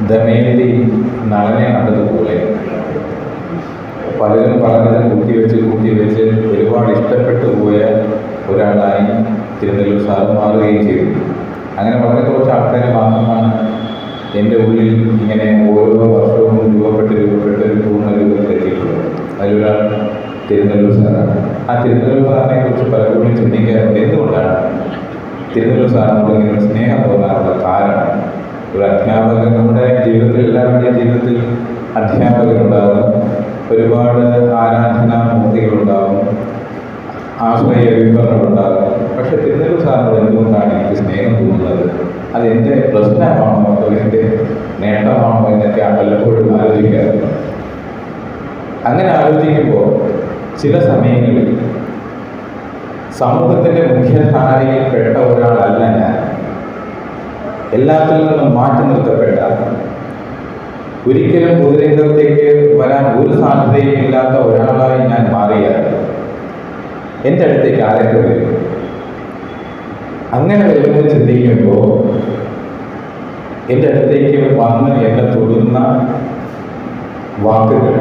ദമയന്തി നളനെ കണ്ടതുപോലെ പലരും പലതരം കൂട്ടിവെച്ച് ഒരുപാട് ഇഷ്ടപ്പെട്ടു പോയ ഒരാളായി തിരുനെല്ലൂർ സാറ് മാറുകയും ചെയ്തു. അങ്ങനെ വളരെ കുറച്ച് ആൾക്കാർ മാത്രമാണ് എൻ്റെ ഉള്ളിൽ ഇങ്ങനെ ഓരോ വർഷവും രൂപപ്പെട്ട് ഒരു പൂർണ്ണ രൂപത്തിലെത്തിയിട്ടുള്ളത്. അതിലൊരാൾ തിരുനെല്ലൂർ സാറാണ്. ആ തിരുനെല്ലൂർ സാറിനെ കുറിച്ച് പലപ്പോഴും ചിന്തിക്കാറുണ്ട്. എന്തുകൊണ്ടാണ് തിരുനെല്ലൂർ സാറിനോട് ഇങ്ങനെ സ്നേഹം തോന്നാനുള്ള കാരണം? ഒരു അധ്യാപകൻ, നമ്മുടെ ജീവിതത്തിൽ എല്ലാവരുടെയും ജീവിതത്തിൽ അധ്യാപകരുണ്ടാകും, ഒരുപാട് ആരാധനാമൂർത്തികളുണ്ടാകും, ആശ്രയ വിവരണങ്ങളുണ്ടാകും. പക്ഷെ തിരുനെല്ലൂർ സാറിനോട് എന്തുകൊണ്ടാണ് എനിക്ക് സ്നേഹം തോന്നുന്നത്? അതെൻ്റെ പ്രശ്നമാണോ അതോ എൻ്റെ നേട്ടമാണോ എന്നൊക്കെ പലപ്പോഴും ആലോചിക്കാറുണ്ട്. അങ്ങനെ ആലോചിക്കുമ്പോൾ ചില സമയങ്ങളിൽ സമൂഹത്തിൻ്റെ മുഖ്യധാരയിൽ പെട്ട ഒരാളല്ല ഞാൻ. എല്ലാത്തിൽ നിന്നും മാറ്റി നിർത്തപ്പെട്ട, ഒരിക്കലും പൊതുരംഗത്തേക്ക് വരാൻ ഒരു സാധ്യതയും ഇല്ലാത്ത ഒരാളായി ഞാൻ മാറിയാൽ എൻ്റെ അടുത്തേക്ക് ആരൊക്കെ വരും? അങ്ങനെ വരുമ്പോൾ ചിന്തിക്കുമ്പോൾ എൻ്റെ അടുത്തേക്ക് വന്ന് എന്നെ തൊടുന്ന വാക്കുകൾ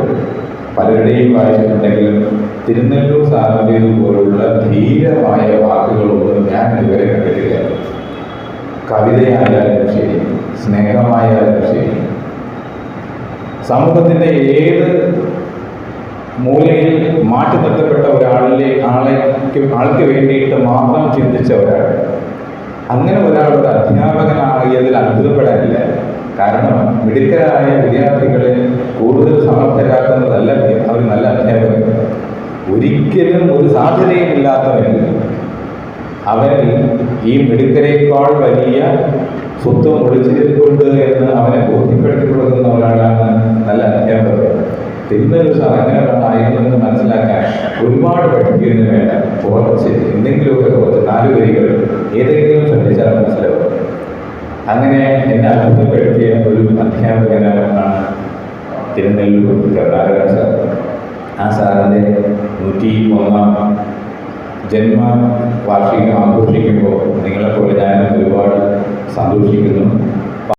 പലരുടെയും വായിച്ചിട്ടുണ്ടെങ്കിലും തിരുനെല്ലൂർ സാറിൻ്റേത് പോലുള്ള ധീരമായ വാക്കുകളൊന്നും ഞാൻ ഇതുവരെ കണ്ടിട്ടില്ല. കവിതയായാലും ശരി, സ്നേഹമായാലും ശരി, സമൂഹത്തിൻ്റെ ഏത് മൂലയിൽ മാറ്റി നിർത്തപ്പെട്ട ആൾക്ക് വേണ്ടിയിട്ട് മാത്രം ചിന്തിച്ച ഒരാൾ. അങ്ങനെ ഒരാളുടെ അധ്യാപകനാകിയതിൽ അത്ഭുതപ്പെടാനില്ല. കാരണം മിടുക്കരായ വിദ്യാർത്ഥികളെ കൂടുതൽ സമർത്ഥരാക്കുന്നതല്ല അവർ നല്ല അധ്യാപകർ. ഒരിക്കലും ഒരു സാധ്യതയും ഇല്ലാത്തവരിൽ അവനിൽ ഈ മിടുക്കരേക്കാൾ വലിയ സ്വത്വം ഒളിച്ചിരിപ്പുണ്ട് എന്ന് അവനെ ബോധ്യപ്പെടുത്തി കൊടുക്കുന്ന ഒരാളാണ് നല്ല അധ്യാപകർ. തിരുനെല്ലൂർ സാർ അങ്ങനെ ഒരാളായിരുന്നെന്ന് മനസ്സിലാക്കാൻ ഒരുപാട് പഠിക്കുന്നതിന് വേണ്ട, കുറച്ച് എന്തെങ്കിലുമൊക്കെ കുറച്ച് 4 വരികൾ ഏതെങ്കിലും ശ്രദ്ധിച്ചാൽ മനസ്സിലാവും. അങ്ങനെ എന്നെ അത്ഭുതപ്പെടുത്തിയ ഒരു അധ്യാപകനാണ് തിരുനെല്ലൂർ കരുണാകരൻ സാർ. ആ സാറിൻ്റെ 101ാം ജന്മവാർഷികം ആഘോഷിക്കുമ്പോൾ നിങ്ങളെപ്പോലെ ഞാനും ഒരുപാട് സന്തോഷിക്കുന്നു.